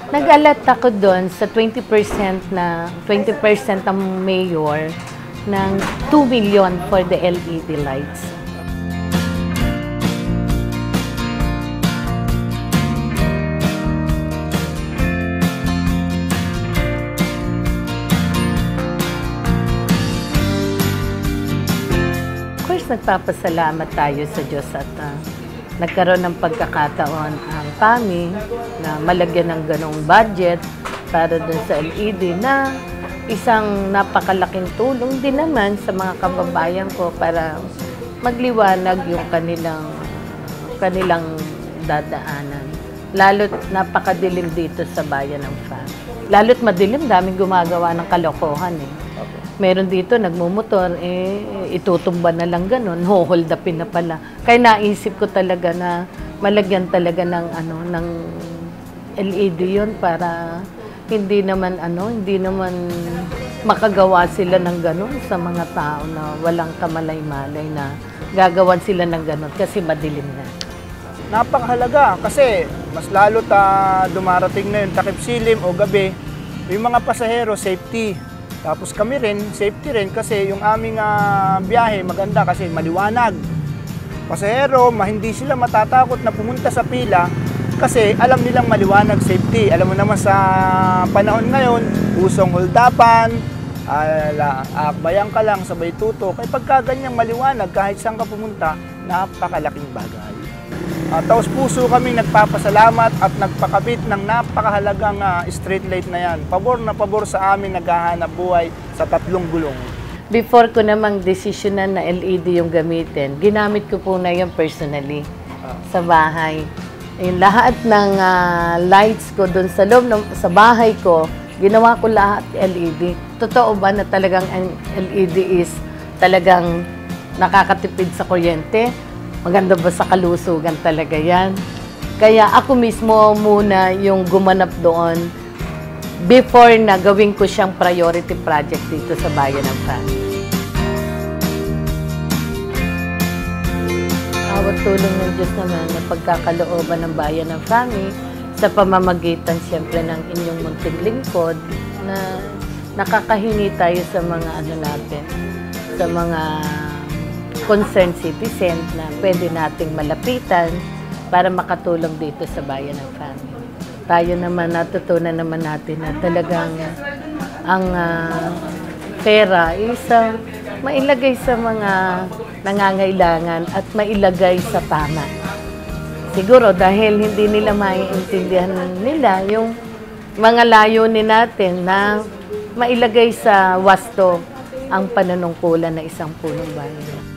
Nag-alat ako doon sa 20% ng mayor ng 2 million for the LED lights. Of course, nagpapasalamat tayo sa Diyos at nagkaroon ng pagkakataon ang PAMI na malagyan ng ganong budget para dun sa LED na isang napakalaking tulong din naman sa mga kababayan ko para magliwanag yung kanilang dadaanan. Lalo't napakadilim dito sa bayan ng FAM. Lalo't madilim, daming gumagawa ng kalokohan eh. Meron dito, nagmumotor, itutumba na lang ganun, hold upin na pala. Kaya naisip ko talaga na malagyan talaga ng LED yun para hindi naman makagawa sila ng ganun sa mga tao na walang kamalay-malay na gagawan sila ng ganun kasi madilim na. Napakahalaga kasi mas lalo dumarating na yung takip silim o gabi, yung mga pasahero, safety. Tapos kami rin, safety rin kasi yung aming biyahe maganda kasi maliwanag. Pasahero, hindi sila matatakot na pumunta sa pila kasi alam nilang maliwanag, safety. Alam mo naman sa panahon ngayon, usong holdapan, akbayan ka lang, sabay tutok. Kaya pagka ganyang maliwanag, kahit saan ka pumunta, napakalaking bagay. Taos puso kaming nagpapasalamat at nagpakabit ng napakahalagang street light na yan. Pabor na pabor sa amin naghahanap buhay sa 3 gulong. Before ko namang desisyonan na LED yung gamitin, ginamit ko po na yung personally sa bahay. Yung lahat ng lights ko doon sa loob sa bahay ko, ginawa ko lahat LED. Totoo ba na talagang LED is talagang nakakatipid sa kuryente? Maganda ba sa kalusugan talaga yan? Kaya ako mismo muna yung gumanap doon before na gawin ko siyang priority project dito sa bayan ng FAM. Awat tulong ng Diyos naman na pagkakalooban ng bayan ng FAM sa pamamagitan siyempre ng inyong munting lingkod na nakakahingi tayo sa mga natin, sa mga concerned citizen na pwede nating malapitan para makatulong dito sa bayan ng FAM. Tayo naman, natutunan naman natin na talagang ang pera is mailagay sa mga nangangailangan at mailagay sa tama. Siguro dahil hindi nila maiintindihan nila yung mga layunin natin na mailagay sa wasto ang panunungkulan ng isang punong bayan.